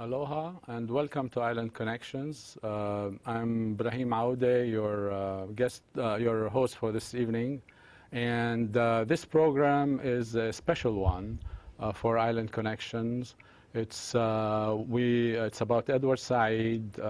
Aloha and welcome to Island Connections. I'm Brahim Aude, your host for this evening, and this program is a special one for Island Connections. It's about Edward Said,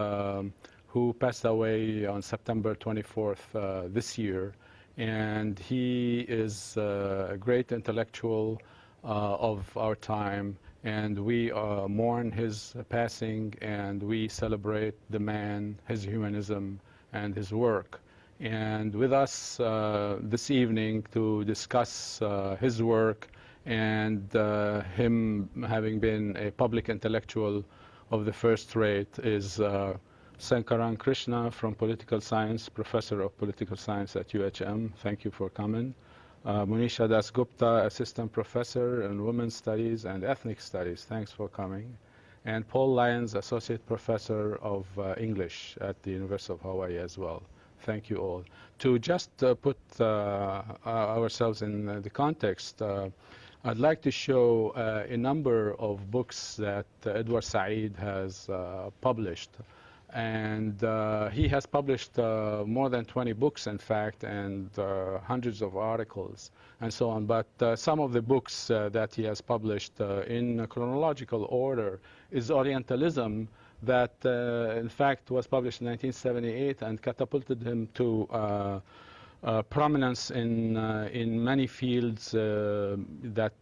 who passed away on September 24th this year, and he is a great intellectual of our time. And we mourn his passing, and we celebrate the man, his humanism, and his work. And with us this evening to discuss his work and him having been a public intellectual of the first rate is Sankaran Krishna from Political Science, Professor of Political Science at UHM. Thank you for coming. Monisha Dasgupta, Assistant Professor in Women's Studies and Ethnic Studies. Thanks for coming. And Paul Lyons, Associate Professor of English at the University of Hawaii as well. Thank you all. To just put ourselves in the context, I'd like to show a number of books that Edward Said has published. And he has published more than 20 books, in fact, and hundreds of articles and so on. But some of the books that he has published in chronological order is Orientalism, that in fact was published in 1978 and catapulted him to prominence in many fields that,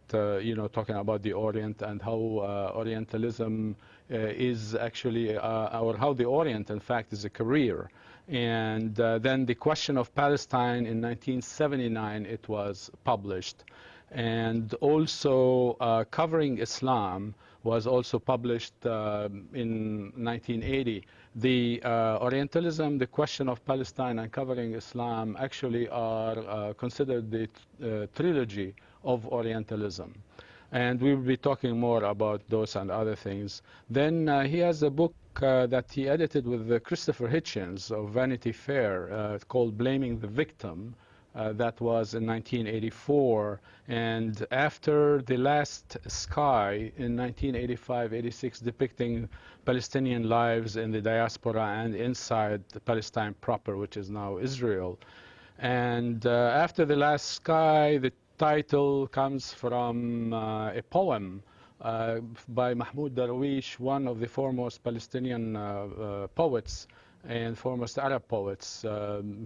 talking about the Orient and how Orientalism is actually, or how the Orient, in fact, is a career. And then the question of Palestine in 1979, it was published. And also Covering Islam was also published in 1980. The Orientalism, the question of Palestine, and Covering Islam actually are considered the trilogy of Orientalism. And we will be talking more about those and other things. Then he has a book that he edited with Christopher Hitchens of Vanity Fair called Blaming the Victim. That was in 1984. And after The Last Sky in 1985-86, depicting Palestinian lives in the diaspora and inside Palestine proper, which is now Israel. And after The Last Sky, the title comes from a poem by Mahmoud Darwish, one of the foremost Palestinian poets and foremost Arab poets.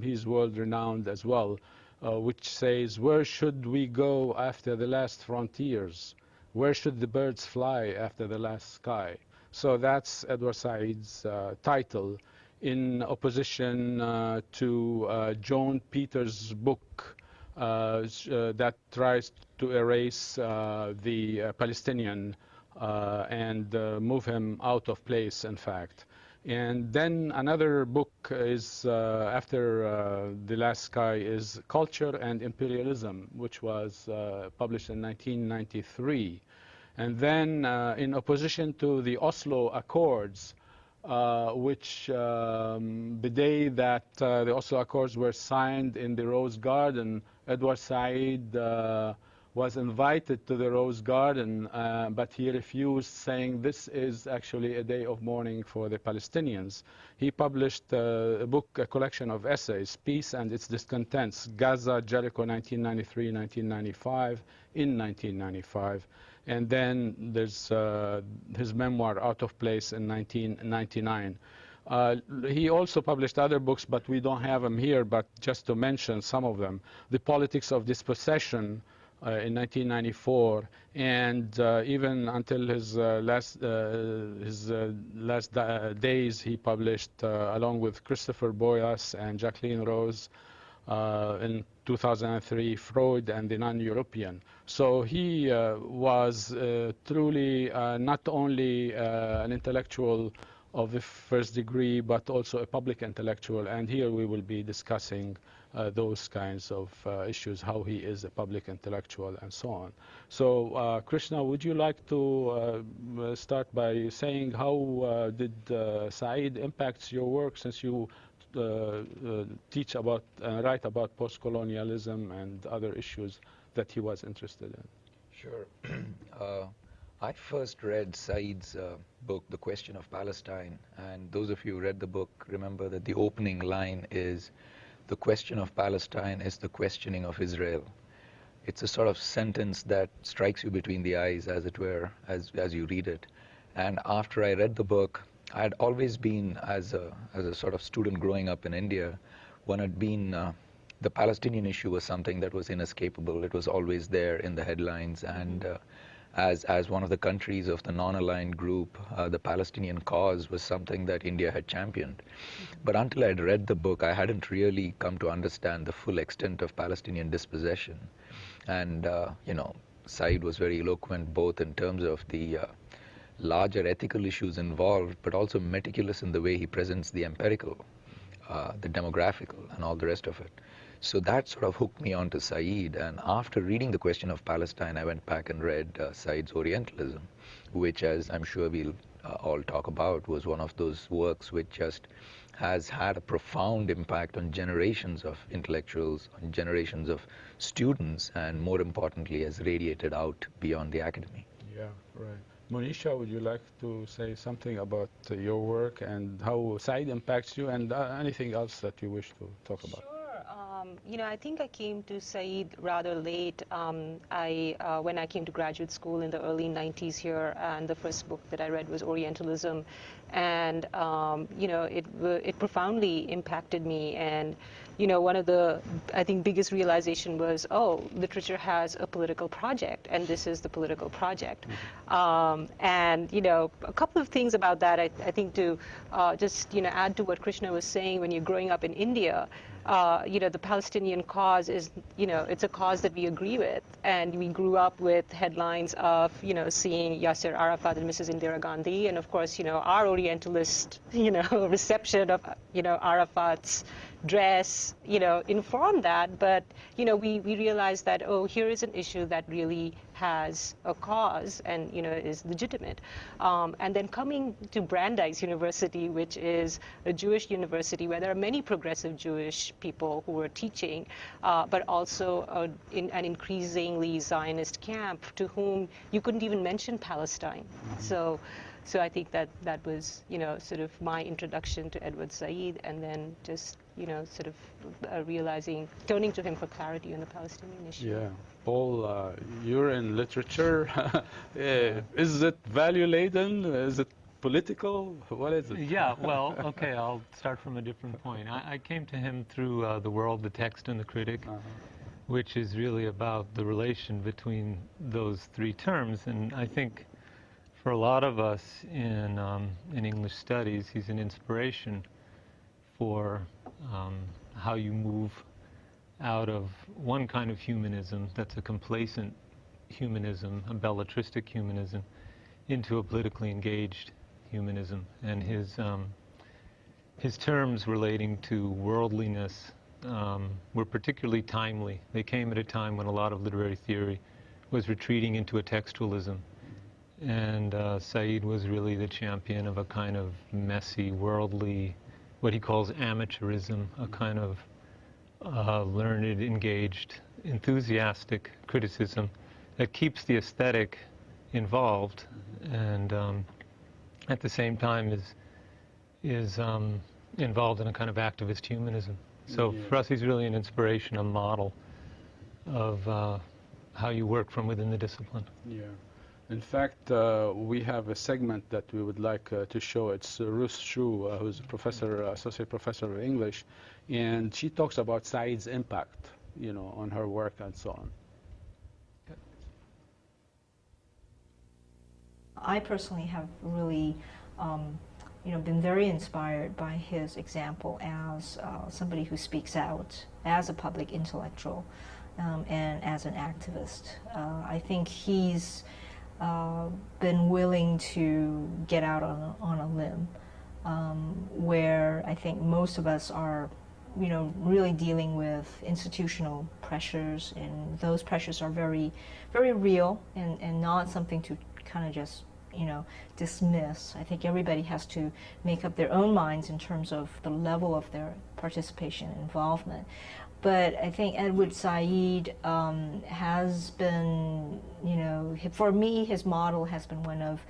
He's world-renowned as well, which says, "Where should we go after the last frontiers? Where should the birds fly after the last sky?" So that's Edward Said's title, in opposition to Joan Peters' book, that tries to erase the Palestinian and move him out of place, in fact. And then another book is, after The Last Sky, is Culture and Imperialism, which was published in 1993. And then in opposition to the Oslo Accords, which the day that the Oslo Accords were signed in the Rose Garden, Edward Said was invited to the Rose Garden, but he refused, saying this is actually a day of mourning for the Palestinians. He published a book, a collection of essays, Peace and Its Discontents, Gaza, Jericho, 1993-1995, in 1995. And then there's his memoir, Out of Place, in 1999. He also published other books, but we don't have them here, but just to mention some of them. The Politics of Dispossession in 1994, and even until his last days, he published, along with Christopher Boyas and Jacqueline Rose, in 2003, Freud and the Non-European. So he was truly not only an intellectual of the first degree, but also a public intellectual. And here we will be discussing those kinds of issues, how he is a public intellectual and so on. So Krishna, would you like to start by saying how did Said impact your work, since you teach about, write about post-colonialism and other issues that he was interested in? Sure. I first read Said's book, The Question of Palestine, and those of you who read the book remember that the opening line is, "The question of Palestine is the questioning of Israel." It's a sort of sentence that strikes you between the eyes, as it were, as you read it. And after I read the book, I had always been, as a sort of student growing up in India, one had been, the Palestinian issue was something that was inescapable. It was always there in the headlines, and as one of the countries of the non-aligned group, the Palestinian cause was something that India had championed. But until I'd read the book, I hadn't really come to understand the full extent of Palestinian dispossession. And, Said was very eloquent both in terms of the larger ethical issues involved, but also meticulous in the way he presents the empirical, the demographical, and all the rest of it. So that sort of hooked me onto Said, and after reading The Question of Palestine, I went back and read Said's Orientalism, which, as I'm sure we'll all talk about, was one of those works which just has had a profound impact on generations of intellectuals, on generations of students, and more importantly, has radiated out beyond the academy. Yeah, right. Monisha, would you like to say something about your work and how Said impacts you, and anything else that you wish to talk about? Sure. I think I came to Said rather late. When I came to graduate school in the early 90s here, and the first book that I read was Orientalism, and it profoundly impacted me. And one of the, I think, biggest realization was, literature has a political project, and this is the political project. And a couple of things about that, I think, to just add to what Krishna was saying. When you're growing up in India, the Palestinian cause is, it's a cause that we agree with. And we grew up with headlines of, seeing Yasser Arafat and Mrs. Indira Gandhi. And of course, our Orientalist, reception of, Arafat's dress, informed that. But, we realized that, here is an issue that really has a cause and, is legitimate. And then coming to Brandeis University, which is a Jewish university where there are many progressive Jewish people who were teaching, but also in an increasingly Zionist camp to whom you couldn't even mention Palestine. So I think that was, sort of my introduction to Edward Said, and then just, sort of turning to him for clarity on the Palestinian issue. Yeah. Paul, you're in literature. Is it value-laden? Is it political? What is it? Yeah, well, okay, I'll start from a different point. I came to him through The World, the Text, and the Critic, which is really about the relation between those three terms. And I think for a lot of us in English studies, he's an inspiration for how you move out of one kind of humanism that's a complacent humanism, a belletristic humanism, into a politically engaged humanism. And his terms relating to worldliness were particularly timely. They came at a time when a lot of literary theory was retreating into a textualism. And Said was really the champion of a kind of messy, worldly, what he calls amateurism, a kind of learned, engaged, enthusiastic criticism that keeps the aesthetic involved, and at the same time is involved in a kind of activist humanism. So for us, he's really an inspiration, a model of how you work from within the discipline. Yeah. In fact, we have a segment that we would like to show. It's Ruth Shu, who's a professor, associate professor of English, and she talks about Said's impact, on her work and so on. I personally have really, been very inspired by his example as somebody who speaks out as a public intellectual and as an activist. I think he's been willing to get out on a limb, where I think most of us are, really dealing with institutional pressures, and those pressures are very, very real and not something to kind of just, dismiss. I think everybody has to make up their own minds in terms of the level of their participation and involvement. but I think Edward Said has been, you know, for me, his model has been one of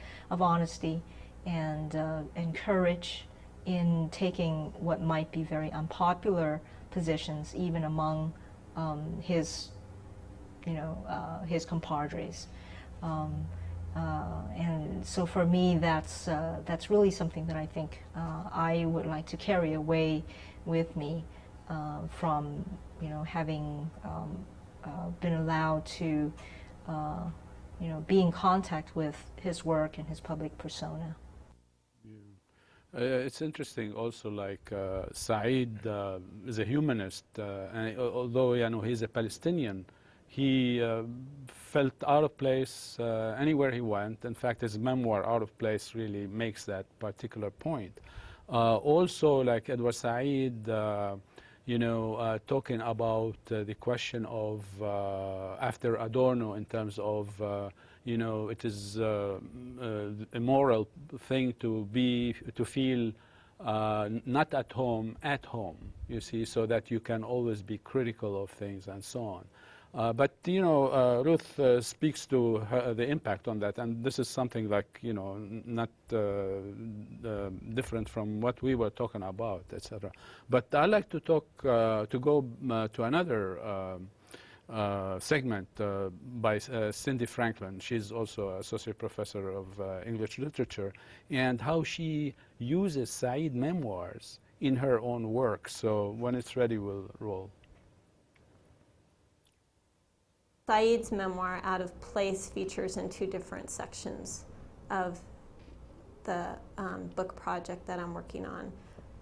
honesty and courage in taking what might be very unpopular positions, even among his, you know, his compadres. And so for me, that's really something that I think I would like to carry away with me from, you know, having been allowed to, you know, be in contact with his work and his public persona. It's interesting also, like Said is a humanist, and although, you know, he's a Palestinian, he felt out of place anywhere he went. In fact, his memoir, Out of Place, really makes that particular point. Also, like Edward Said, you know, talking about the question of, after Adorno, in terms of, you know, it is a moral thing to feel not at home, you see, so that you can always be critical of things and so on. But, you know, Ruth speaks to the impact on that, and this is something like, you know, not different from what we were talking about, etc. But I'd like to talk, to go to another segment by Cindy Franklin. She's also Associate Professor of English Literature, and how she uses Said memoirs in her own work. So when it's ready, we'll roll. Said's memoir, Out of Place, features in two different sections of the book project that I'm working on.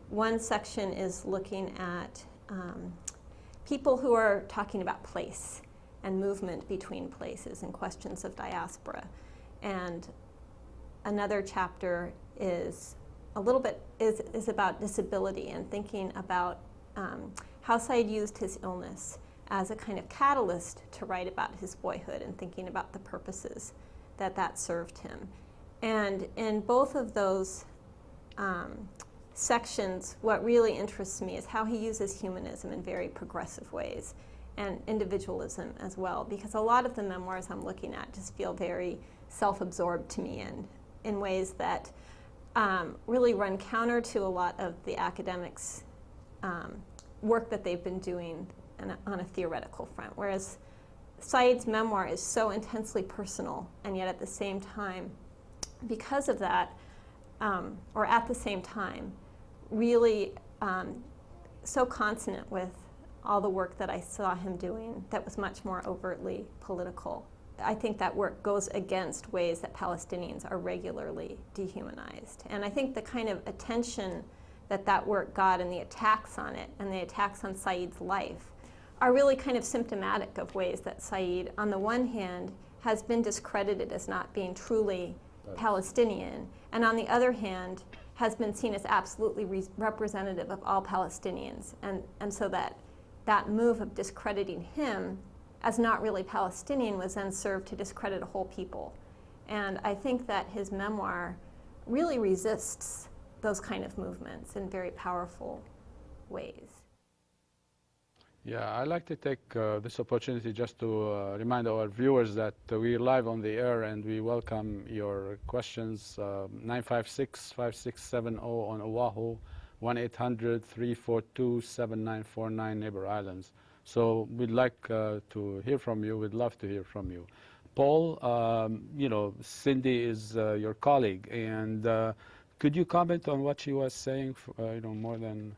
One section is looking at people who are talking about place and movement between places and questions of diaspora. And another chapter is a little bit is about disability and thinking about how Said used his illness as a kind of catalyst to write about his boyhood and thinking about the purposes that served him. And in both of those sections, what really interests me is how he uses humanism in very progressive ways, and individualism as well, because a lot of the memoirs I'm looking at just feel very self-absorbed to me, and in ways that really run counter to a lot of the academics' work that they've been doing on a theoretical front, whereas Said's memoir is so intensely personal, and yet at the same time, because of that, or at the same time, really so consonant with all the work that I saw him doing that was much more overtly political. I think that work goes against ways that Palestinians are regularly dehumanized. And I think the kind of attention that work got, and the attacks on it, and the attacks on Said's life, are really kind of symptomatic of ways that Said, on the one hand, has been discredited as not being truly Palestinian, and on the other hand, has been seen as absolutely representative of all Palestinians. And so that move of discrediting him as not really Palestinian was then served to discredit a whole people. And I think that his memoir really resists those kind of movements in very powerful ways. Yeah, I'd like to take this opportunity just to remind our viewers that we're live on the air, and we welcome your questions. 956-5670 on Oahu, 1-800-342-7949 Neighbor Islands. So we'd like to hear from you. We'd love to hear from you. Paul, you know, Cindy is your colleague, and could you comment on what she was saying, you know, more than...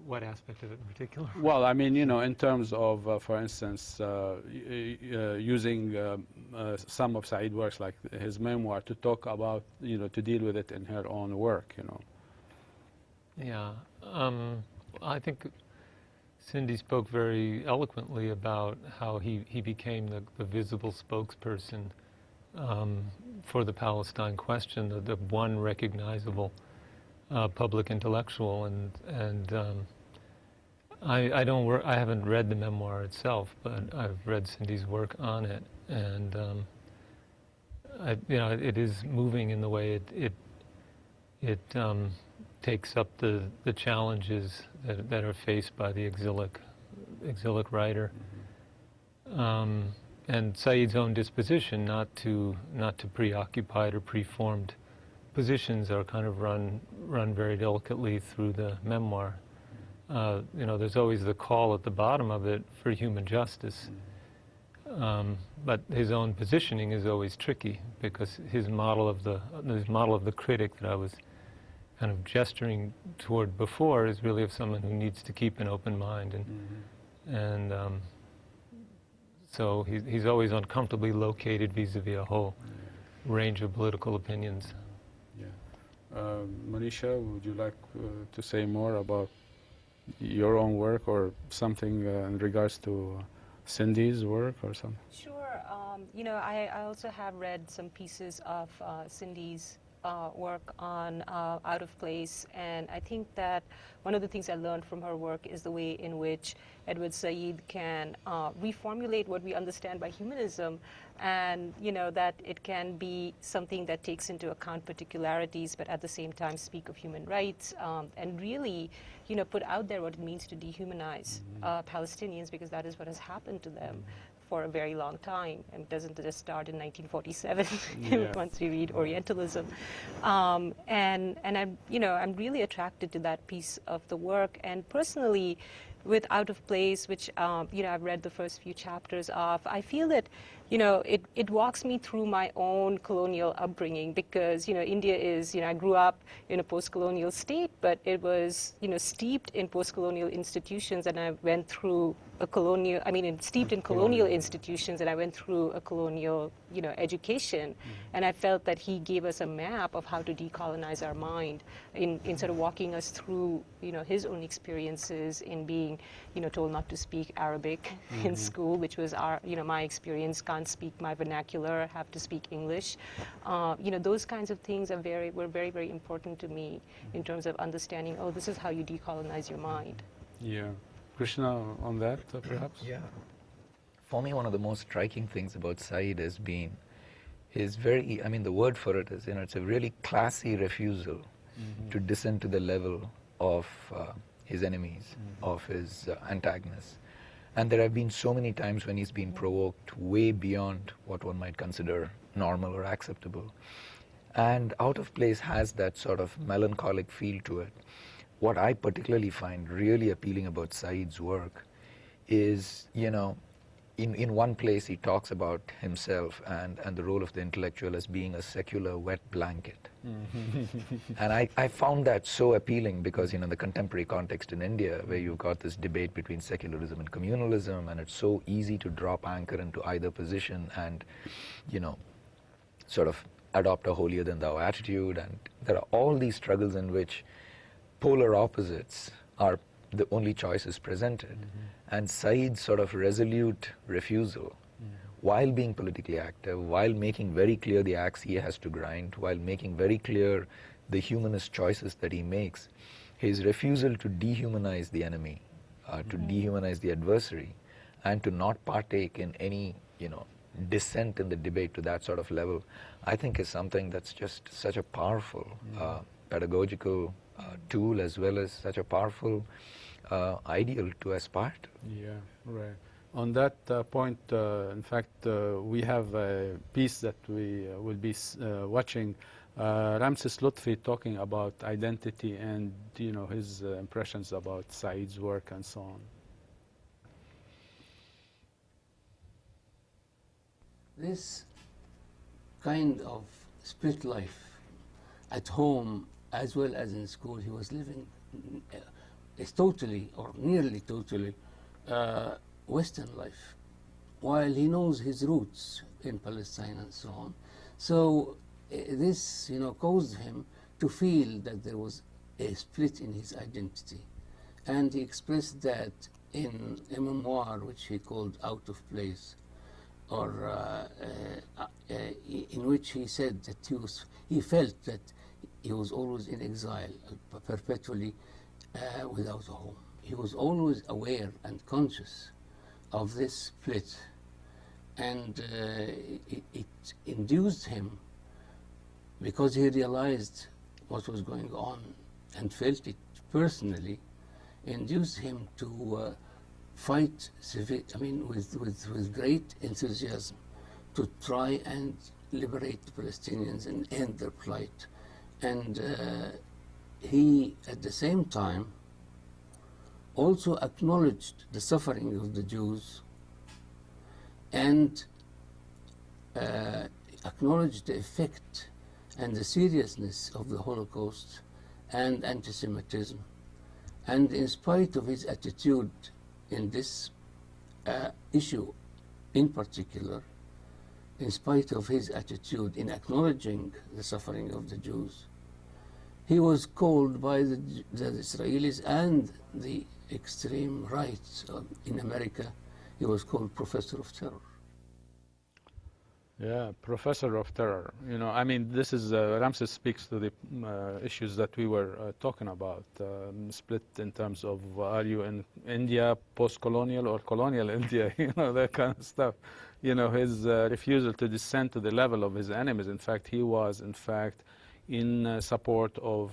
What aspect of it in particular? Well, I mean, you know, in terms of, for instance, using some of Said's works, like his memoir, to talk about, you know, to deal with it in her own work, you know. Yeah, I think Cindy spoke very eloquently about how he became the visible spokesperson for the Palestine question, the one recognizable public intellectual, and I haven't read the memoir itself, but I've read Cindy's work on it, and you know, it is moving in the way it takes up the challenges that are faced by the exilic writer. And Said's own disposition not to preoccupied or preformed positions are kind of run very delicately through the memoir. There's always the call at the bottom of it for human justice. But his own positioning is always tricky, because his model of the critic that I was kind of gesturing toward before is really of someone who needs to keep an open mind, and so he's always uncomfortably located vis-a-vis a whole range of political opinions. Monisha, would you like to say more about your own work, or something in regards to Cindy's work or something? Sure. I also have read some pieces of Cindy's work on Out of Place, and I think that one of the things I learned from her work is the way in which Edward Said can reformulate what we understand by humanism, and that it can be something that takes into account particularities, but at the same time speak of human rights, and really put out there what it means to dehumanize Palestinians, because that is what has happened to them for a very long time, and doesn't just start in 1947 once we read Orientalism. And I'm really attracted to that piece of the work. And personally, with Out of Place, which I've read the first few chapters of, I feel that it walks me through my own colonial upbringing, because India is, I grew up in a post-colonial state, but it was steeped in post-colonial institutions, and I went through steeped in colonial institutions, and I went through a colonial education, and I felt that he gave us a map of how to decolonize our mind in sort of walking us through his own experiences in being told not to speak Arabic in school, which was my experience. Can't speak my vernacular, have to speak English. Those kinds of things were very, very important to me in terms of understanding, this is how you decolonize your mind. Yeah. Krishna, on that, perhaps? Yeah. For me, one of the most striking things about Said has been his the word for it is, it's a really classy refusal to descend to the level of his enemies, of his antagonists. And there have been so many times when he's been provoked way beyond what one might consider normal or acceptable. And Out of Place has that sort of melancholic feel to it. What I particularly find really appealing about Said's work is, in one place he talks about himself and the role of the intellectual as being a secular wet blanket. And I found that so appealing, because the contemporary context in India, where you've got this debate between secularism and communalism, and it's so easy to drop anchor into either position and sort of adopt a holier than thou attitude, and there are all these struggles in which polar opposites are the only choices presented. And Said's sort of resolute refusal, while being politically active, while making very clear the axe he has to grind, while making very clear the humanist choices that he makes, his refusal to dehumanize the enemy, to dehumanize the adversary, and to not partake in any, dissent in the debate to that sort of level, I think is something that's just such a powerful pedagogical tool, as well as such a powerful ideal to aspire to. Yeah, right. On that point, in fact, we have a piece that we will be watching. Ramses Lutfi talking about identity and his impressions about Said's work and so on. This kind of split life at home as well as in school, he was living is totally or nearly totally Western life, while he knows his roots in Palestine and so on. So this, caused him to feel that there was a split in his identity, and he expressed that in a memoir which he called Out of Place, or in which he said that he felt that he was always in exile, perpetually without a home. He was always aware and conscious of this split, and it induced him, because he realized what was going on and felt it personally, induced him to fight with great enthusiasm to try and liberate the Palestinians and end their plight. And he, at the same time, also acknowledged the suffering of the Jews and acknowledged the effect and the seriousness of the Holocaust and anti-Semitism. And in spite of his attitude in this issue in particular, in spite of his attitude in acknowledging the suffering of the Jews, he was called by the Israelis and the extreme right in America, he was called Professor of Terror. Yeah, Professor of Terror. You know, I mean, this is, Ramses speaks to the issues that we were talking about, split in terms of are you in India, post-colonial or colonial India, you know, that kind of stuff. You know, his refusal to descend to the level of his enemies. In fact, he was, in fact, in support of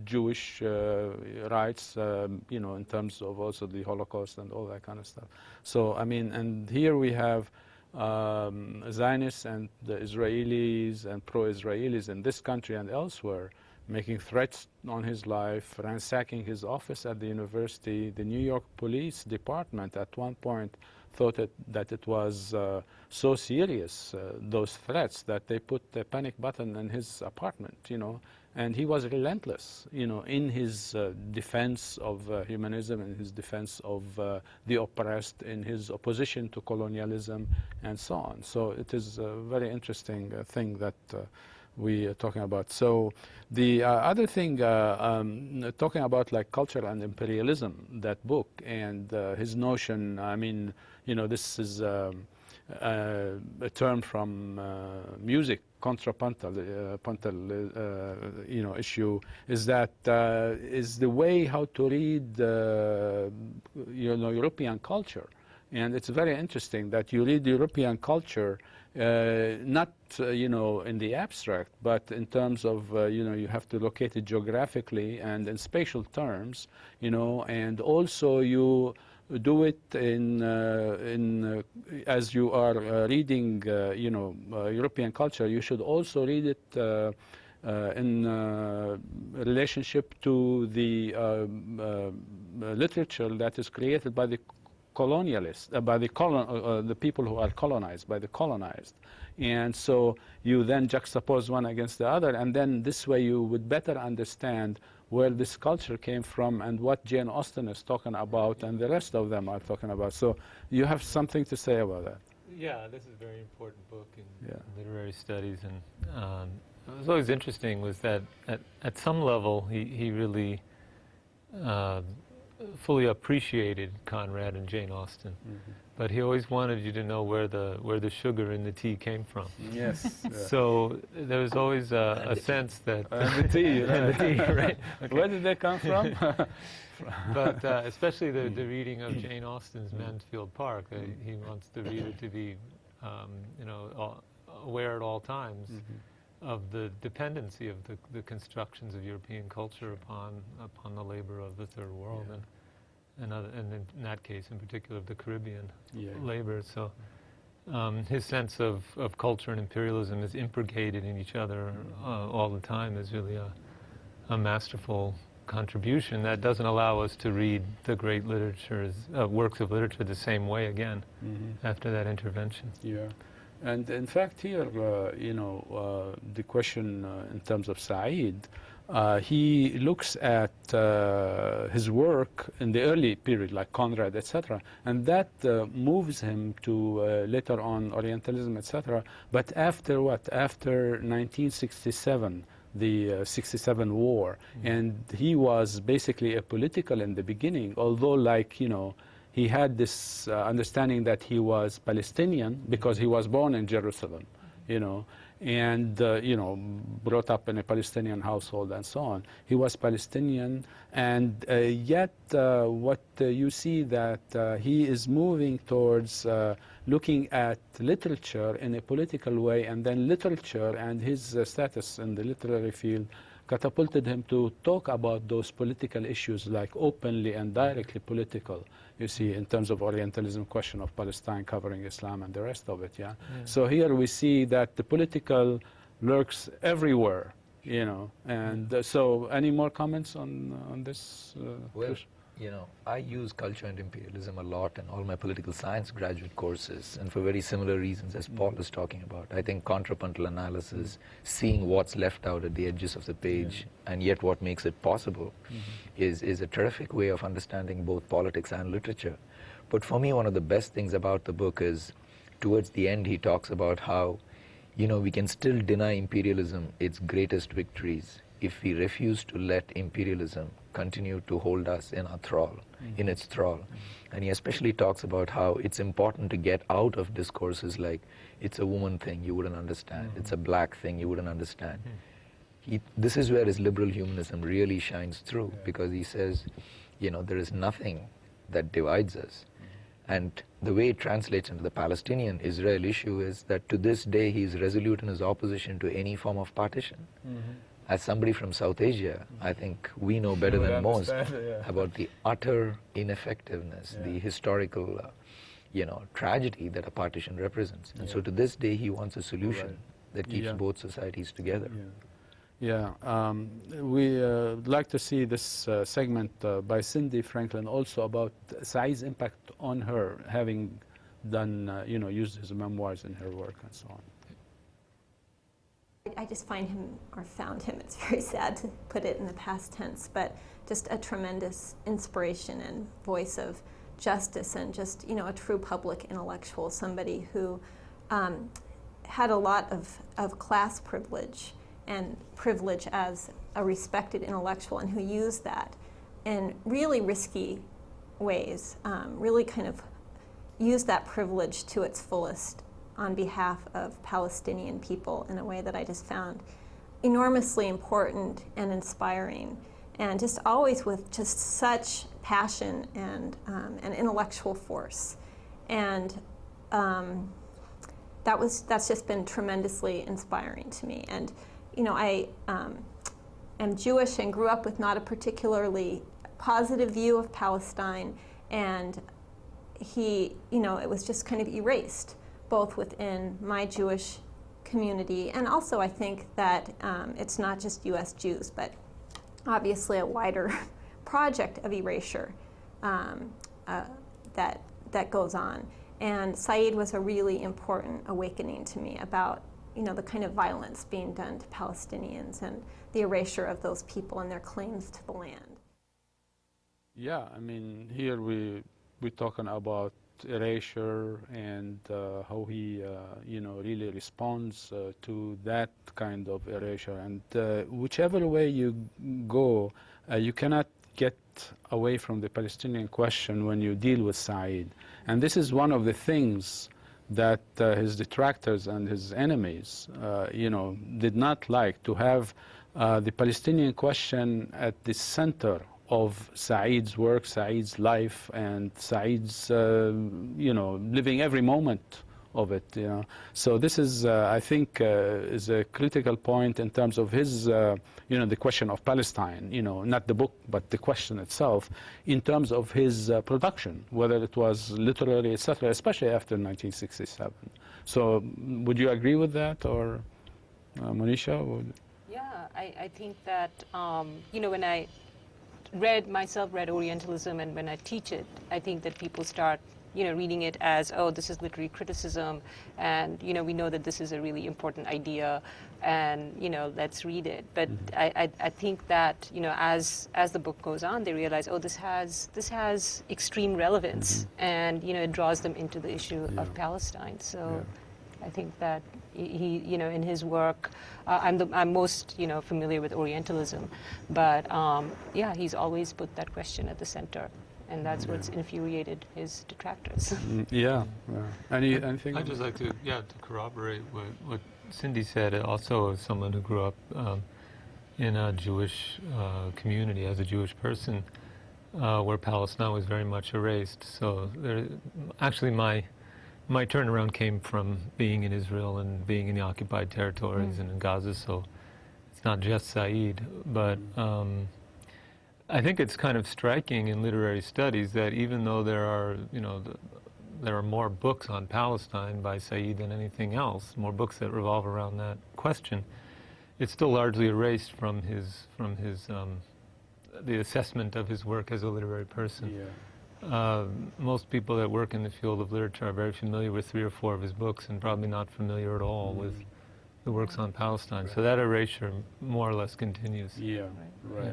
Jewish rights, you know, in terms of also the Holocaust and all that kind of stuff. So, I mean, and here we have Zionists and the Israelis and pro-Israelis in this country and elsewhere making threats on his life, ransacking his office at the university. The New York Police Department at one point thought that it was so serious, those threats, that they put a panic button in his apartment, you know, and he was relentless, you know, in his defense of humanism, in his defense of the oppressed, in his opposition to colonialism, and so on. So it is a very interesting thing that we are talking about. So the other thing, talking about like culture and imperialism, that book, and his notion, I mean, you know, this is a term from music, contrapuntal, you know, issue, is that is the way how to read, you know, European culture. And it's very interesting that you read European culture not, you know, in the abstract, but in terms of, you know, you have to locate it geographically and in spatial terms, you know, and also you do it in as you are reading, you know, European culture, you should also read it in relationship to the literature that is created by the colonialists, by the people who are colonized, by the colonized. And so you then juxtapose one against the other, and then this way you would better understand where this culture came from and what Jane Austen is talking about and the rest of them are talking about. So you have something to say about that? Yeah, this is a very important book in literary studies. And what was always interesting was that at some level he really fully appreciated Conrad and Jane Austen, but he always wanted you to know where the sugar in the tea came from. Yes. So there was always a sense that the tea, the tea, right? Okay. Where did they come from? But especially the reading of Jane Austen's Mansfield Park, he wants the reader to be, you know, aware at all times of the dependency of the constructions of European culture upon the labor of the Third World, and in that case in particular of the Caribbean labor. So his sense of culture and imperialism is imbricated in each other all the time is really a masterful contribution that doesn't allow us to read the great literatures, works of literature the same way again after that intervention. Yeah. And in fact here, you know, the question in terms of Said, he looks at his work in the early period, like Conrad, etc., and that moves him to later on Orientalism, etc. But after what? After 1967, the 67 war, and he was basically apolitical in the beginning, although, like, you know, he had this understanding that he was Palestinian because he was born in Jerusalem, you know, and, you know, brought up in a Palestinian household and so on. He was Palestinian, and yet what you see that he is moving towards looking at literature in a political way, and then literature and his status in the literary field catapulted him to talk about those political issues, like openly and directly political, you see, in terms of Orientalism, question of Palestine, covering Islam, and the rest of it, yeah? So here we see that the political lurks everywhere, you know, and so any more comments on this? Well, you know, I use culture and imperialism a lot in all my political science graduate courses, and for very similar reasons as Paul is talking about. I think contrapuntal analysis, seeing what's left out at the edges of the page, and yet what makes it possible, is a terrific way of understanding both politics and literature. But for me, one of the best things about the book is, towards the end, he talks about how, you know, we can still deny imperialism its greatest victories if we refuse to let imperialism continue to hold us in our thrall, in its thrall. And he especially talks about how it's important to get out of discourses like, it's a woman thing, you wouldn't understand, it's a black thing, you wouldn't understand. This is where his liberal humanism really shines through, because he says, you know, there is nothing that divides us. And the way it translates into the Palestinian-Israel issue is that to this day he is resolute in his opposition to any form of partition. As somebody from South Asia, I think we know better than most about the utter ineffectiveness, the historical, you know, tragedy that a partition represents. And so to this day he wants a solution that keeps both societies together. We like to see this segment by Cindy Franklin also about Said's impact on her, having done, you know, used his memoirs in her work and so on. I just find him, or found him, it's very sad to put it in the past tense, but just a tremendous inspiration and voice of justice, and just, you know, a true public intellectual, somebody who had a lot of class privilege and privilege as a respected intellectual, and who used that in really risky ways, really kind of used that privilege to its fullest on behalf of Palestinian people in a way that I just found enormously important and inspiring, and just always with just such passion and intellectual force. And that's just been tremendously inspiring to me. And you know, I am Jewish and grew up with not a particularly positive view of Palestine, and he, you know, it was just kind of erased, both within my Jewish community, and also I think that it's not just U.S. Jews, but obviously a wider project of erasure that goes on. And Said was a really important awakening to me about, you know, the kind of violence being done to Palestinians and the erasure of those people and their claims to the land. Yeah, I mean, here we're talking about erasure and how he, you know, really responds to that kind of erasure. And whichever way you go, you cannot get away from the Palestinian question when you deal with Said. And this is one of the things that his detractors and his enemies, you know, did not like, to have the Palestinian question at the center of Said's work, Said's life, and Said's, you know, living every moment of it, you know. So this is, I think, is a critical point in terms of his, you know, the question of Palestine, you know, not the book, but the question itself, in terms of his production, whether it was literary, etc., especially after 1967. So would you agree with that, or Monisha? Would... Yeah, I think that, you know, when I read Orientalism, and when I teach it, I think that people start, you know, reading it as, oh, this is literary criticism, and, you know, we know that this is a really important idea, and, you know, let's read it. But I think that, you know, as the book goes on, they realize, oh, this has extreme relevance, and, you know, it draws them into the issue of Palestine. So I think that he, you know, in his work, I'm most, you know, familiar with Orientalism, but yeah, he's always put that question at the center, and that's what's infuriated his detractors. Anything? I'd just like to corroborate what Cindy said. Also, as someone who grew up in a Jewish community, as a Jewish person, where Palestine was very much erased. So actually my turnaround came from being in Israel and being in the occupied territories and in Gaza, so It's not just Said, but I think it's kind of striking in literary studies that even though there are, there are more books on Palestine by Said than anything else, more books that revolve around that question, it's still largely erased from the assessment of his work as a literary person. Yeah. Most people that work in the field of literature are very familiar with 3 or 4 of his books and probably not familiar at all with the works on Palestine. So that erasure more or less continues. Yeah, right.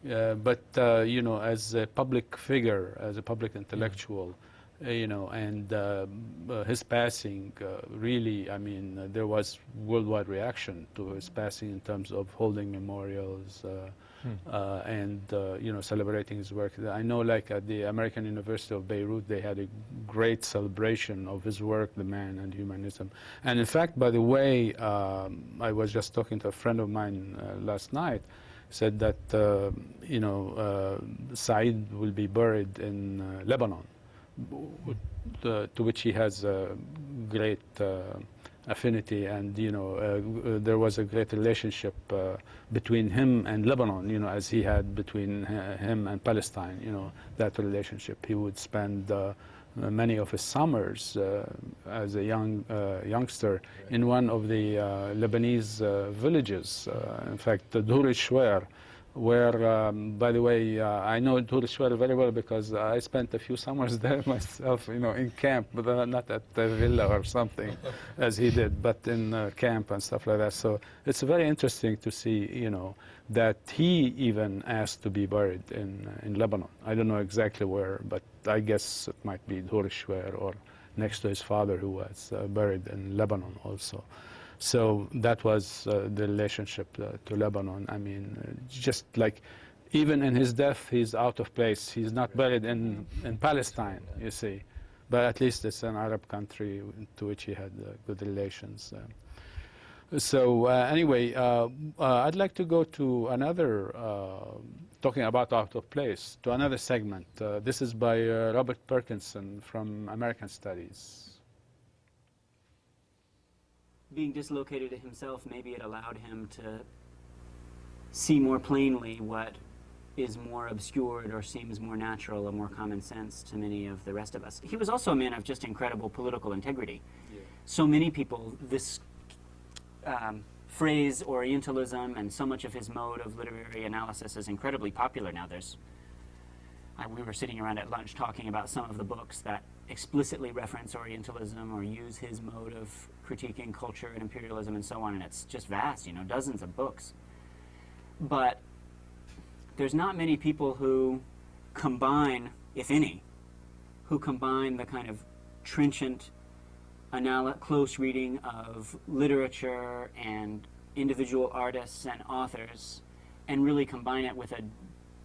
Yeah. But, as a public figure, as a public intellectual, and his passing, really, I mean, there was worldwide reaction to his passing in terms of holding memorials and, celebrating his work. I know, like, at the American University of Beirut, they had a great celebration of his work, the man and humanism. And in fact, by the way, I was just talking to a friend of mine last night, said that, Said will be buried in Lebanon, to which he has a great affinity, and there was a great relationship between him and Lebanon, as he had between him and Palestine. That relationship. He would spend many of his summers as a youngster in one of the Lebanese villages. In fact, the Dur al-Shwer, where, by the way, I know Dur al-Shwer very well because I spent a few summers there myself, in camp, but not at the villa or something, as he did, but in camp and stuff like that. So it's very interesting to see, that he even asked to be buried in Lebanon. I don't know exactly where, but I guess it might be Dur al-Shwer or next to his father, who was buried in Lebanon also. So that was the relationship to Lebanon. I mean, just like, even in his death, he's out of place. He's not buried in Palestine, you see. But at least it's an Arab country to which he had good relations. So anyway, I'd like to go to another, talking about out of place, to another segment. This is by Robert Perkinson from American Studies. Being dislocated himself, maybe it allowed him to see more plainly what is more obscured or seems more natural or more common sense to many of the rest of us. He was also a man of just incredible political integrity. Yeah. So many people, this phrase Orientalism and so much of his mode of literary analysis is incredibly popular now. We were sitting around at lunch talking about some of the books that explicitly reference Orientalism or use his mode of critiquing culture and imperialism and so on, and it's just vast, dozens of books. But there's not many people who combine, if any, who combine the kind of trenchant, close reading of literature and individual artists and authors, and really combine it with a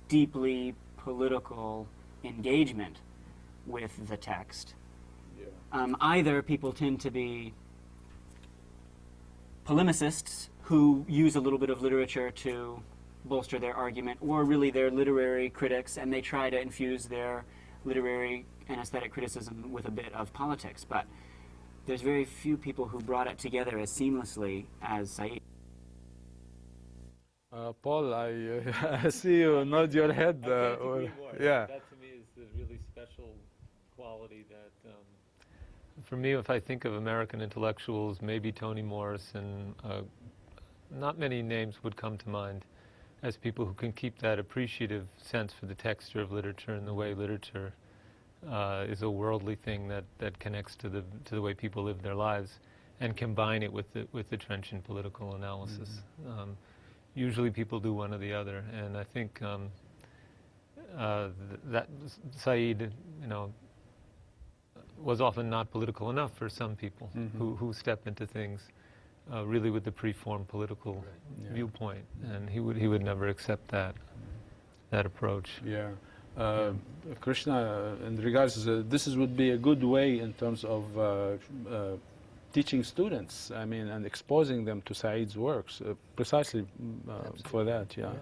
deeply political engagement with the text. Yeah. Either people tend to be polemicists who use a little bit of literature to bolster their argument, or really they're literary critics and they try to infuse their literary and aesthetic criticism with a bit of politics. But there's very few people who brought it together as seamlessly as Said. Paul, I see you nod your head. Yeah. That to me is the really special quality that, for me, if I think of American intellectuals, maybe Toni Morrison, not many names would come to mind as people who can keep that appreciative sense for the texture of literature and the way literature is a worldly thing that connects to the way people live their lives, and combine it with the trenchant political analysis. Mm-hmm. Usually people do one or the other, and I think that Said, was often not political enough for some people who step into things really with the preformed political viewpoint, and he would never accept that approach. Yeah. Krishna, in regards to this would be a good way in terms of teaching students, I mean, and exposing them to Said's works, precisely for that, yeah.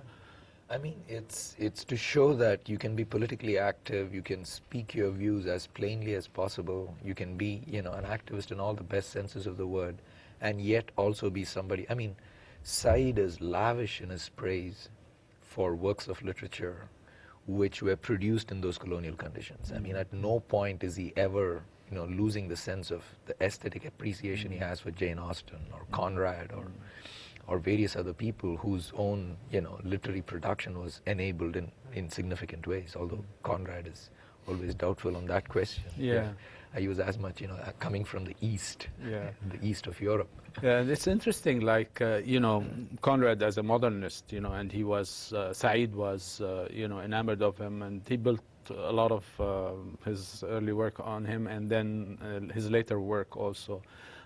I mean, it's to show that you can be politically active, you can speak your views as plainly as possible, you can be, an activist in all the best senses of the word, and yet also be somebody. I mean, Said is lavish in his praise for works of literature which were produced in those colonial conditions. I mean, at no point is he ever, losing the sense of the aesthetic appreciation he has for Jane Austen or Conrad or various other people whose own, literary production was enabled in significant ways, although Conrad is always doubtful on that question. Yeah. He was as much, coming from the east, the east of Europe. Yeah, and it's interesting, like, Conrad as a modernist, and he was, Said was, enamored of him, and he built a lot of his early work on him, and then his later work also.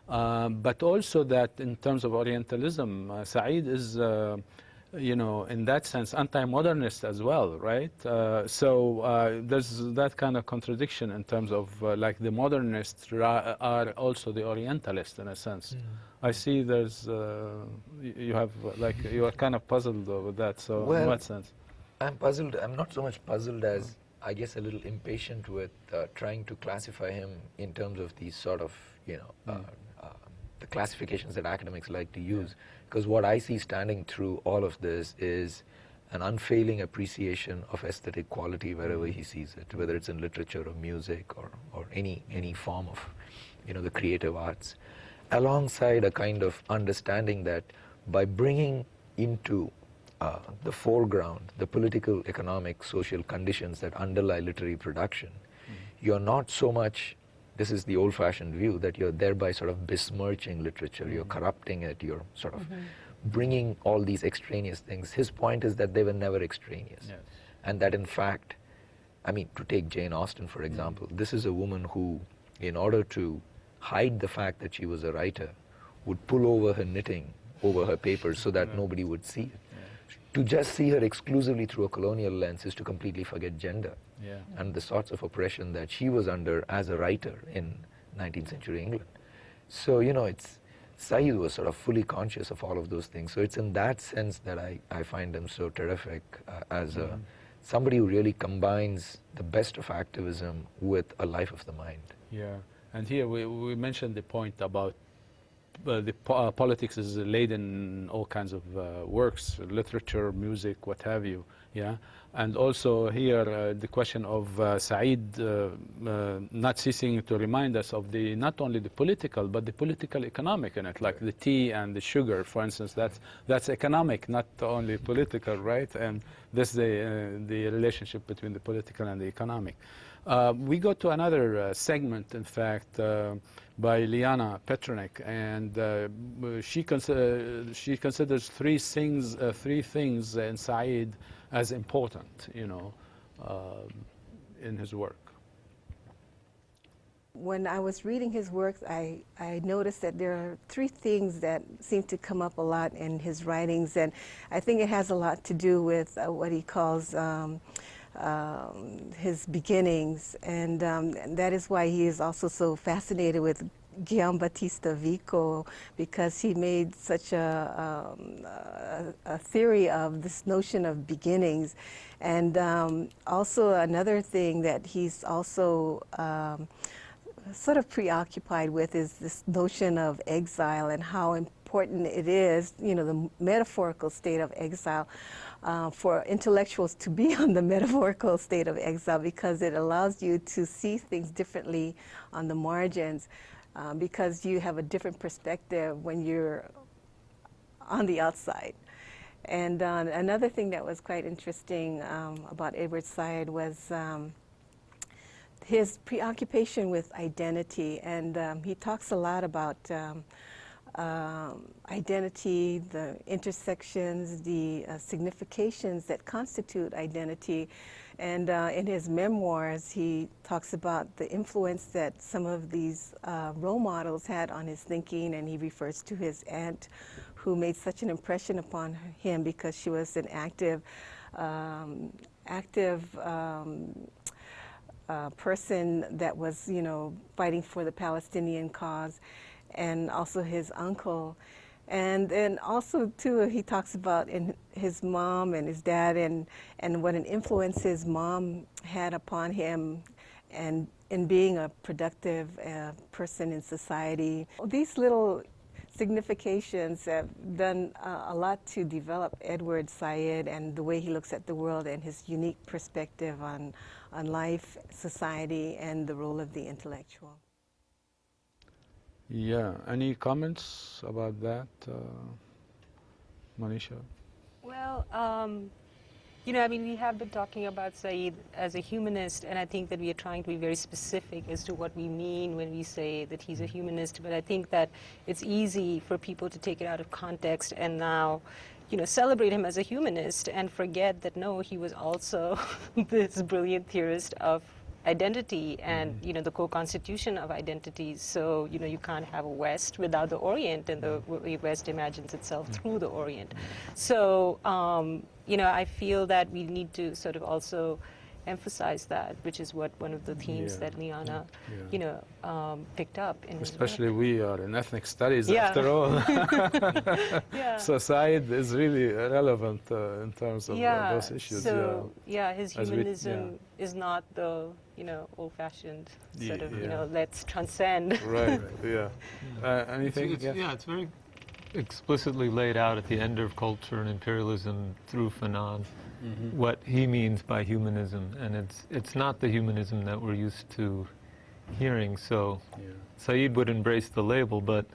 But also that in terms of Orientalism, Said is, in that sense, anti-modernist as well, right? So there's that kind of contradiction in terms of, like, the modernists are also the Orientalists in a sense. I see there's, you have, like, you are kind of puzzled with that, so well, in what sense? I'm puzzled. I'm not so much puzzled as, I guess, a little impatient with trying to classify him in terms of these sort of, the classifications that academics like to use. Because what I see standing through all of this is an unfailing appreciation of aesthetic quality wherever he sees it, whether it's in literature or music or any form of, the creative arts, alongside a kind of understanding that by bringing into the foreground the political, economic, social conditions that underlie literary production, you're not so much, this is the old-fashioned view, that you're thereby sort of besmirching literature, you're corrupting it, you're sort of bringing all these extraneous things. His point is that they were never extraneous. Yes. And that in fact, I mean, to take Jane Austen, for example, this is a woman who, in order to hide the fact that she was a writer, would pull over her knitting over her papers so that nobody would see it. To just see her exclusively through a colonial lens is to completely forget gender and the sorts of oppression that she was under as a writer in 19th century England. So, Said was sort of fully conscious of all of those things. So it's in that sense that I find him so terrific as somebody who really combines the best of activism with a life of the mind. Yeah, and here we mentioned the point about politics is laden in all kinds of works, literature, music, what have you. Yeah, and also here the question of Said not ceasing to remind us of not only the political but the political economic in it, like the tea and the sugar, for instance. That's economic, not only political, right? And this the relationship between the political and the economic. We go to another segment, in fact, by Liana Petronik, and she considers three things in Said as important, in his work. When I was reading his works, I noticed that there are three things that seem to come up a lot in his writings, and I think it has a lot to do with what he calls his beginnings, and that is why he is also so fascinated with Gian Battista Vico, because he made such a theory of this notion of beginnings. And also another thing that he's also sort of preoccupied with is this notion of exile and how important it is, the metaphorical state of exile, for intellectuals to be on the metaphorical state of exile, because it allows you to see things differently on the margins, because you have a different perspective when you're on the outside. And another thing that was quite interesting about Edward Said was his preoccupation with identity, and he talks a lot about identity, the intersections, the significations that constitute identity. And in his memoirs, he talks about the influence that some of these role models had on his thinking, and he refers to his aunt, who made such an impression upon him because she was an active person that was, fighting for the Palestinian cause, and also his uncle. And then also, too, he talks about his mom and his dad, and what an influence his mom had upon him, and in being a productive person in society. These little significations have done a lot to develop Edward Said and the way he looks at the world and his unique perspective on life, society, and the role of the intellectual. Yeah. Any comments about that, Manisha? Well, you know, I mean, we have been talking about Said as a humanist, and I think that we are trying to be very specific as to what we mean when we say that he's a humanist. But I think that it's easy for people to take it out of context and now, you know, celebrate him as a humanist and forget that, no, he was also this brilliant theorist of identity and, you know, the co-constitution of identities. So, you know, you can't have a West without the Orient, and the West imagines itself through the Orient. So, you know, I feel that we need to sort of also emphasize that, which is what one of the themes that Liana, you know, picked up in Especially we are in ethnic studies, Yeah. after all. Yeah. So Said is really relevant in terms of those issues. So, his As we- humanism is not the, you know, old-fashioned sort of, you Yeah. know, let's transcend. Right, yeah. Anything? It's very explicitly laid out at the end of Culture and Imperialism through Fanon what he means by humanism, and it's not the humanism that we're used to hearing. So Said would embrace the label, but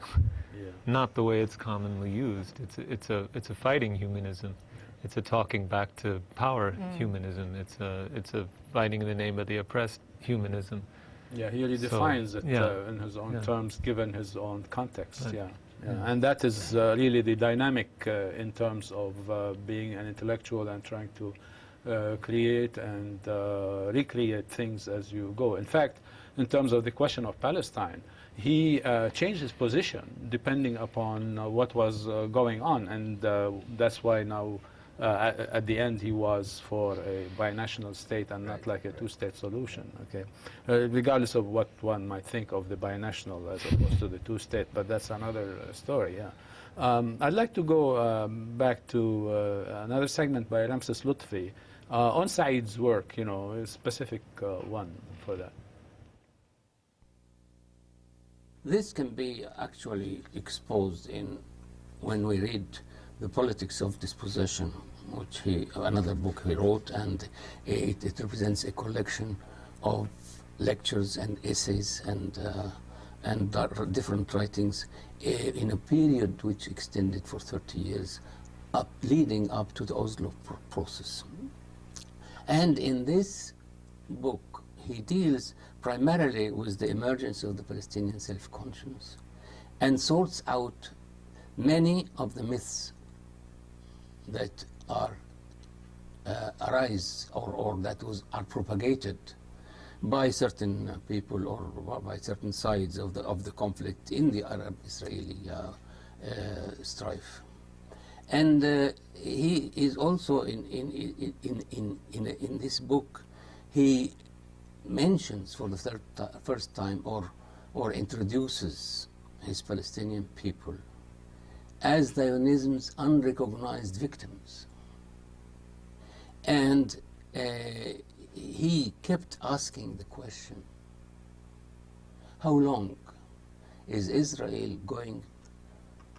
not the way it's commonly used. It's a fighting humanism. It's a talking back to power humanism. It's a fighting in the name of the oppressed humanism. Yeah, he really So, defines it yeah. in his own Yeah. terms, given his own context. Right. Yeah. And that is really the dynamic in terms of being an intellectual and trying to create and recreate things as you go. In fact, in terms of the question of Palestine, he changed his position depending upon what was going on, and that's why now at the end he was for a binational state and not like a two-state solution, okay? Regardless of what one might think of the binational as opposed to the two-state, but that's another story, yeah. I'd like to go back to another segment by Ramses Lutfi on Said's work, you know, a specific one for that. This can be actually exposed in when we read The Politics of Dispossession, which another book he wrote, and it represents a collection of lectures and essays and different writings in a period which extended for 30 years, leading up to the Oslo process. And in this book, he deals primarily with the emergence of the Palestinian self-conscience and sorts out many of the myths that are arise or that are propagated by certain people or by certain sides of the conflict in the Arab-Israeli strife. And he is also in this book, he mentions for the first time or introduces his Palestinian people as Zionism's unrecognized victims. And he kept asking the question, how long is Israel going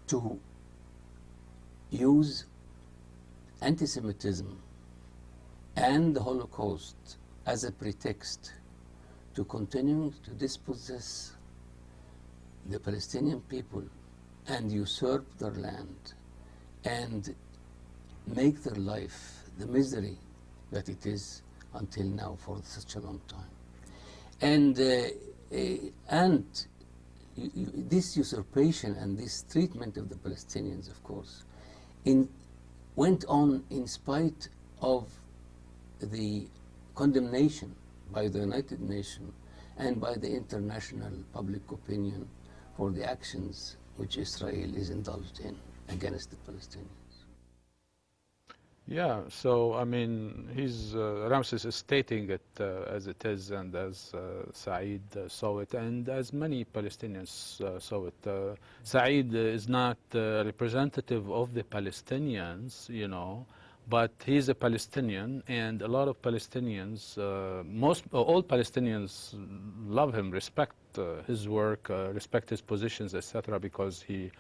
to use anti-Semitism and the Holocaust as a pretext to continue to dispossess the Palestinian people and usurp their land and make their life the misery that it is until now for such a long time. And this usurpation and this treatment of the Palestinians, of course, went on in spite of the condemnation by the United Nations and by the international public opinion for the actions which Israel is indulged in against the Palestinians. Yeah, so I mean, Ramses is stating it as it is and as Said saw it and as many Palestinians saw it. Said is not representative of the Palestinians, you know, but he's a Palestinian, and a lot of Palestinians, all Palestinians love him, respect his work, respect his positions, etc., because he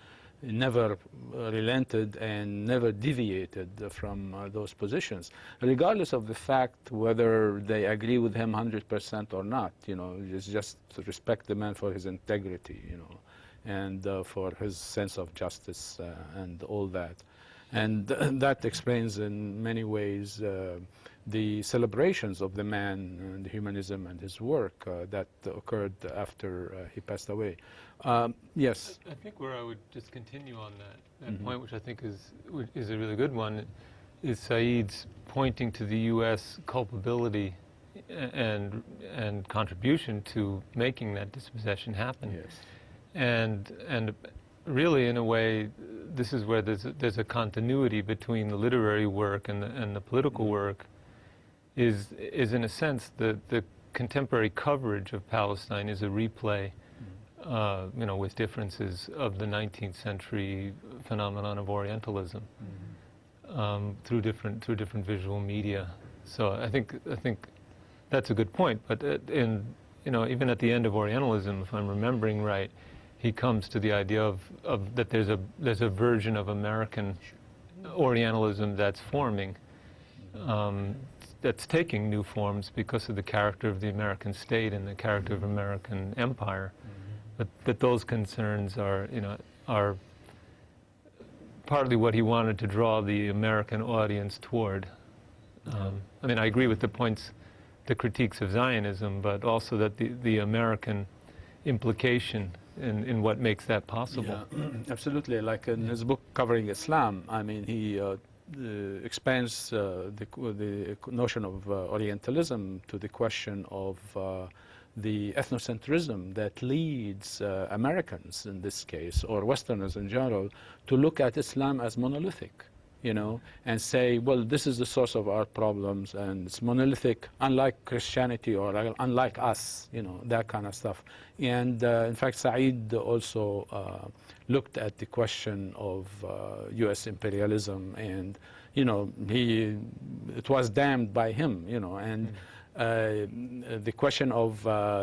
never relented and never deviated from those positions, regardless of the fact whether they agree with him 100% or not. It's just to respect the man for his integrity, and for his sense of justice and all that. And that explains in many ways the celebrations of the man and humanism and his work that occurred after he passed away. Yes? I think where I would just continue on that point, which I think is a really good one, is Said's pointing to the U.S. culpability and contribution to making that dispossession happen. Yes. And really, in a way, this is where there's a continuity between the literary work and the political work. Is in a sense the contemporary coverage of Palestine is a replay, with differences of the 19th century phenomenon of Orientalism through different visual media. So I think that's a good point. But even at the end of Orientalism, if I'm remembering right, he comes to the idea of that there's a version of American Orientalism that's forming, that's taking new forms because of the character of the American state and the character of American empire. But those concerns are partly what he wanted to draw the American audience toward. I agree with the points, the critiques of Zionism, but also that the American implication in what makes that possible. Yeah, absolutely. Like in his book covering Islam, he expands the notion of Orientalism to the question of the ethnocentrism that leads Americans in this case, or Westerners in general, to look at Islam as monolithic, and say, well, this is the source of our problems, and it's monolithic, unlike Christianity or unlike us, that kind of stuff. And in fact, Said also looked at the question of U.S. imperialism, and it was damned by him, and the question of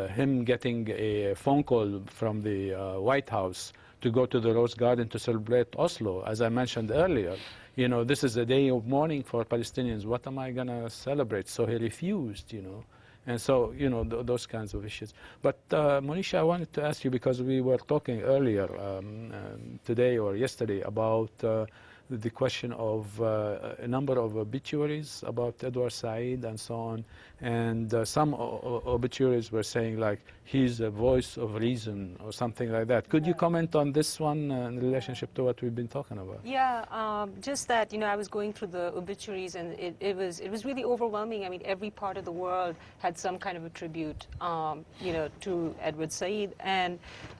him getting a phone call from the White House to go to the Rose Garden to celebrate Oslo, as I mentioned earlier. This is a day of mourning for Palestinians. What am I going to celebrate? So he refused, And so, those kinds of issues. But Monisha, I wanted to ask you, because we were talking earlier today or yesterday about the question of a number of obituaries about Edward Said and so on. And some obituaries were saying, like, he's a voice of reason or something like that. Could you comment on this one in relationship to what we've been talking about? Yeah, just that, I was going through the obituaries, and it was really overwhelming. Every part of the world had some kind of a tribute, to Edward Said. And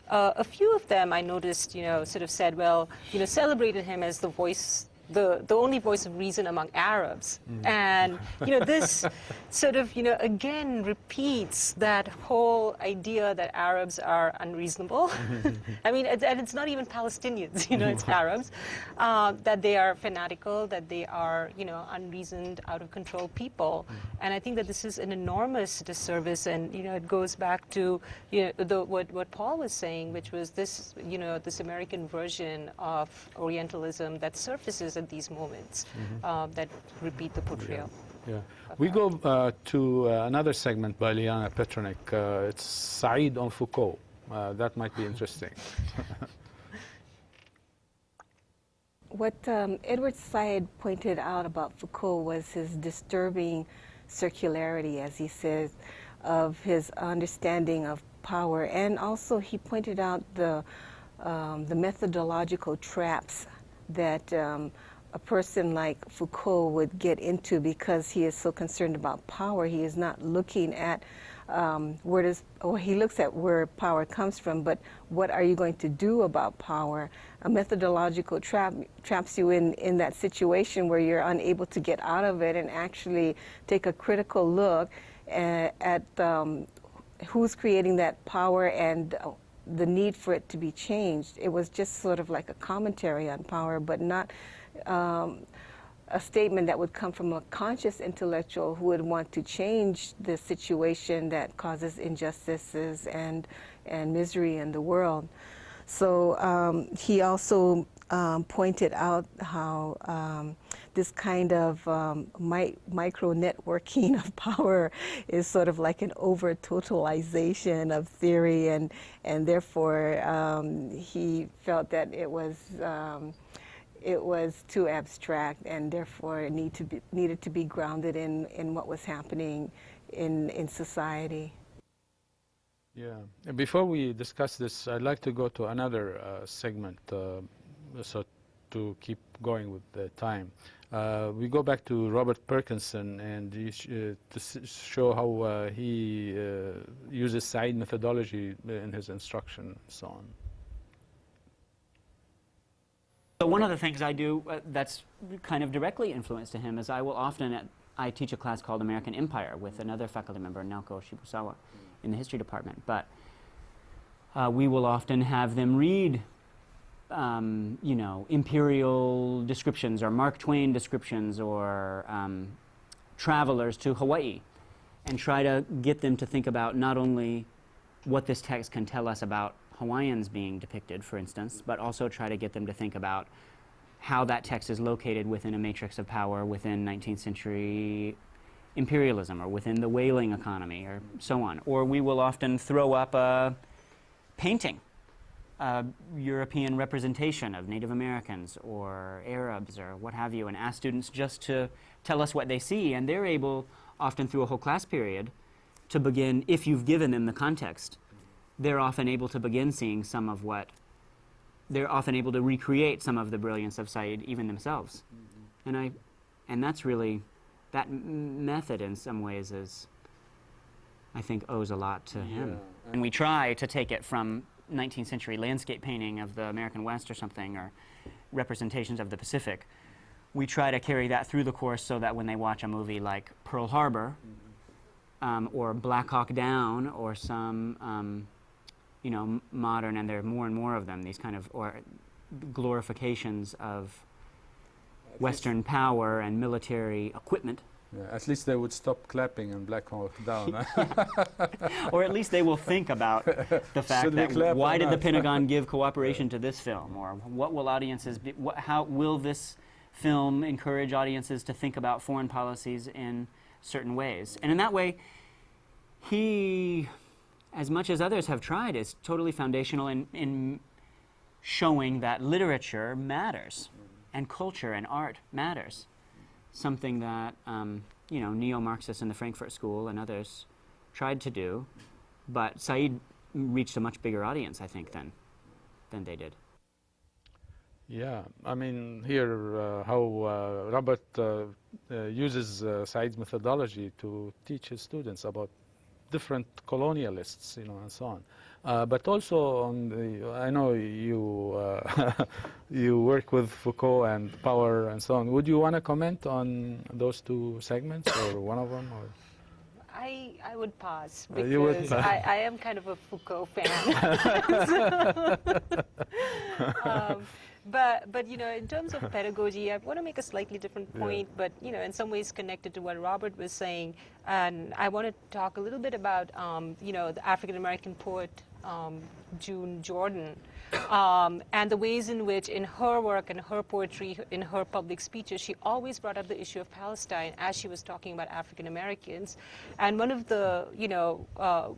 a few of them I noticed, sort of said, well, celebrated him as the voice, the only voice of reason among Arabs. And, this sort of, again repeats that whole idea that Arabs are unreasonable. And it's not even Palestinians, it's Arabs, that they are fanatical, that they are, unreasoned, out of control people. And I think that this is an enormous disservice, and, it goes back to, what Paul was saying, which was this, this American version of Orientalism that surfaces at these moments that repeat the portrayal. Yeah. We go to another segment by Liana Petronik. It's Said on Foucault. That might be interesting. What Edward Said pointed out about Foucault was his disturbing circularity, as he says, of his understanding of power, and also he pointed out the methodological traps that a person like Foucault would get into because he is so concerned about power. He is not looking at he looks at where power comes from, but what are you going to do about power? A methodological traps you in that situation where you're unable to get out of it and actually take a critical look at who's creating that power and the need for it to be changed. It was just sort of like a commentary on power, but not a statement that would come from a conscious intellectual who would want to change the situation that causes injustices and misery in the world. So he also pointed out how this kind of micro networking of power is sort of like an over totalization of theory, and therefore he felt that it was too abstract, and therefore it needed to be grounded in what was happening in society. Yeah. And before we discuss this, I'd like to go to another segment, so to keep going with the time. We go back to Robert Perkinson, and to show how he uses Said methodology in his instruction and so on. So one of the things I do that's kind of directly influenced to him is I will often, I teach a class called American Empire with another faculty member, Naoko Shibusawa, in the history department. But we will often have them read, you know, imperial descriptions or Mark Twain descriptions or travelers to Hawaii, and try to get them to think about not only what this text can tell us about Hawaiians being depicted, for instance, but also try to get them to think about how that text is located within a matrix of power within 19th century imperialism or within the whaling economy or so on. Or we will often throw up a painting, a European representation of Native Americans or Arabs or what have you, and ask students just to tell us what they see, and they're able, often through a whole class period, to begin, if you've given them the context, they're often able to begin seeing some of what, they're often able to recreate some of the brilliance of Said even themselves. And that's really, that method in some ways is, I think, owes a lot to him. And we try to take it from 19th century landscape painting of the American West or something, or representations of the Pacific. We try to carry that through the course so that when they watch a movie like Pearl Harbor, or Black Hawk Down, or some, you know, modern, and there are more and more of them, these kind of, or glorifications of Western power and military equipment. Yeah, at least they would stop clapping in Black Hawk Down. Or at least they will think about the fact that why did the Pentagon give cooperation to this film, or what will audiences be, how will this film encourage audiences to think about foreign policies in certain ways. And in that way, he, as much as others have tried, is totally foundational in showing that literature matters and culture and art matters. Something that, you know, neo-Marxists in the Frankfurt School and others tried to do, but Said reached a much bigger audience, I think, than they did. Yeah, I mean, here how Robert uses Said's methodology to teach his students about different colonialists, you know, and so on. But also on the, I know you you work with Foucault and power and so on. Would you want to comment on those two segments, or one of them, or? I would pass, because you would pass. I am kind of a Foucault fan. But you know, in terms of pedagogy, I want to make a slightly different point, but you know, in some ways connected to what Robert was saying, and I want to talk a little bit about you know, the African American poet June Jordan, and the ways in which, in her work and her poetry, in her public speeches, she always brought up the issue of Palestine as she was talking about African Americans. And one of the, you know,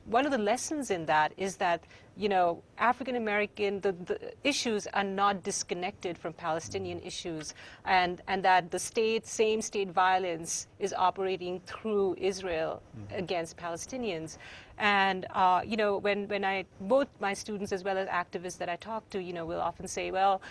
one of the lessons in that is that, you know, African American, the issues are not disconnected from Palestinian issues, and that the same state violence is operating through Israel against Palestinians. And you know, when both my students as well as activists that I talk to, you know, will often say, well,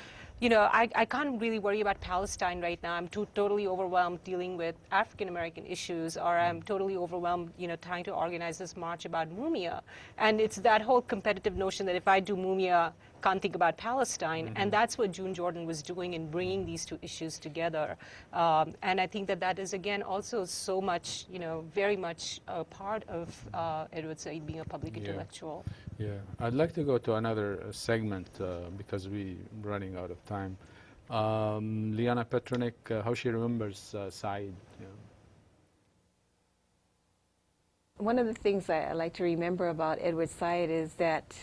you know, I can't really worry about Palestine right now. I'm totally overwhelmed dealing with African American issues, or I'm totally overwhelmed, you know, trying to organize this march about Mumia. And it's that whole competitive notion that if I do Mumia, can't think about Palestine. And that's what June Jordan was doing in bringing these two issues together. And I think that that is, again, also so much, you know, very much a part of Edward Said being a public intellectual. Yeah, I'd like to go to another segment because we're running out of time. Liana Petronik, how she remembers Said. Yeah. One of the things I like to remember about Edward Said is that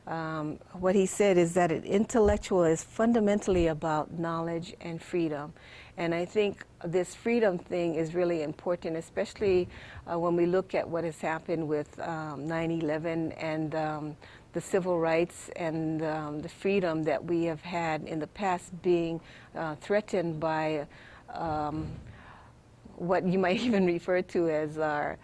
what he said is that an intellectual is fundamentally about knowledge and freedom. And I think this freedom thing is really important, especially when we look at what has happened with 9/11 and the civil rights and the freedom that we have had in the past being threatened by what you might even refer to as our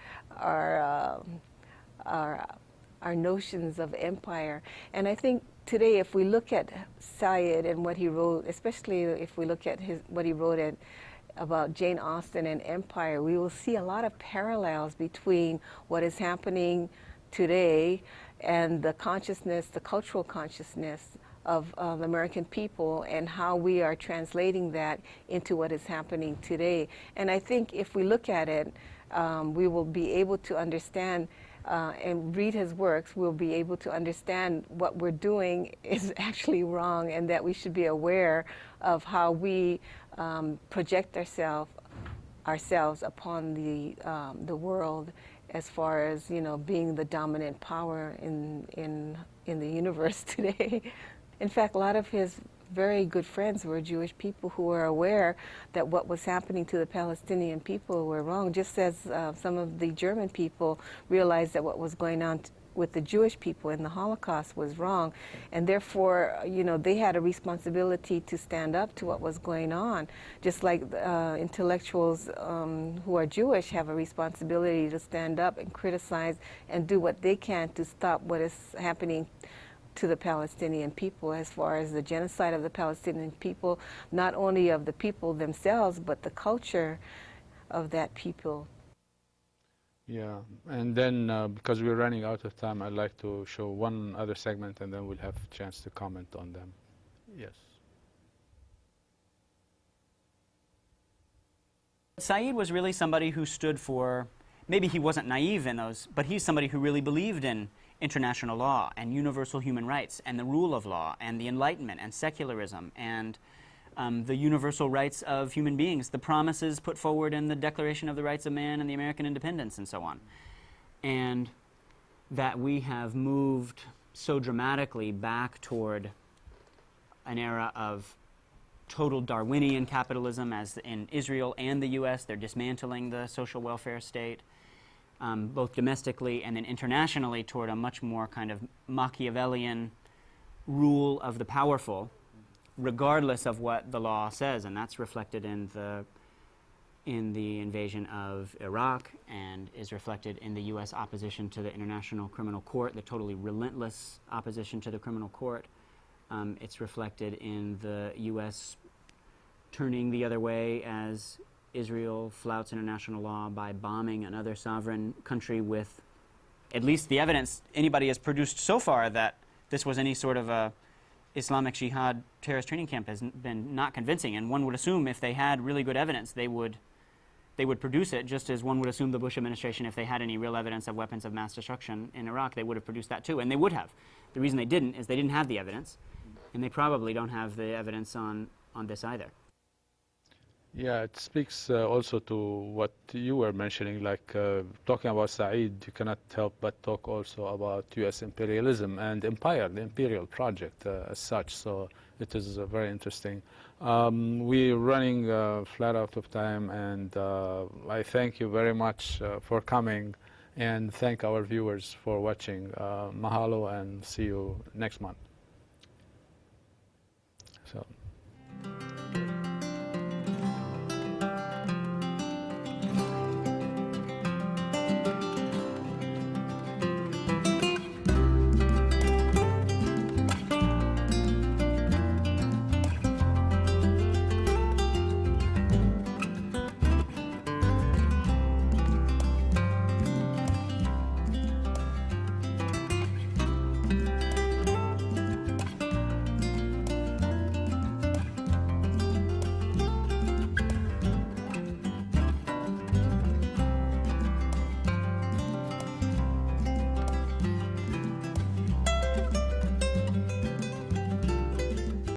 notions of empire. And I think today, if we look at Said and what he wrote, especially if we look at what he wrote about Jane Austen and empire, we will see a lot of parallels between what is happening today and the consciousness, the cultural consciousness of the American people, and how we are translating that into what is happening today. And I think if we look at it, we will be able to understand and read his works, we'll be able to understand what we're doing is actually wrong, and that we should be aware of how we project ourselves upon the world, as far as, you know, being the dominant power in the universe today. In fact, a lot of his very good friends were Jewish people who were aware that what was happening to the Palestinian people were wrong, just as some of the German people realized that what was going on with the Jewish people in the Holocaust was wrong, and therefore, you know, they had a responsibility to stand up to what was going on, just like intellectuals who are Jewish have a responsibility to stand up and criticize and do what they can to stop what is happening to the Palestinian people, as far as the genocide of the Palestinian people, not only of the people themselves, but the culture of that people. Yeah, and then because we're running out of time, I'd like to show one other segment, and then we'll have a chance to comment on them. Yes. Said was really somebody who stood for, maybe he wasn't naive in those, but he's somebody who really believed in international law and universal human rights and the rule of law and the Enlightenment and secularism and the universal rights of human beings, the promises put forward in the Declaration of the Rights of Man and the American Independence and so on. And that we have moved so dramatically back toward an era of total Darwinian capitalism, as in Israel and the US, they're dismantling the social welfare state. Both domestically and then internationally, toward a much more kind of Machiavellian rule of the powerful, regardless of what the law says, and that's reflected in the invasion of Iraq, and is reflected in the U.S. opposition to the International Criminal Court, the totally relentless opposition to the criminal court. It's reflected in the U.S. turning the other way as Israel flouts international law by bombing another sovereign country with, at least the evidence anybody has produced so far that this was any sort of a Islamic Jihad terrorist training camp has been not convincing. And one would assume if they had really good evidence, they would produce it, just as one would assume the Bush administration, if they had any real evidence of weapons of mass destruction in Iraq, they would have produced that too, and they would have. The reason they didn't is they didn't have the evidence, and they probably don't have the evidence on this either. Yeah, it speaks also to what you were mentioning, like talking about Said, you cannot help but talk also about U.S. imperialism and empire, the imperial project as such, so it is very interesting. We're running flat out of time, and I thank you very much for coming, and thank our viewers for watching. Mahalo, and see you next month. So.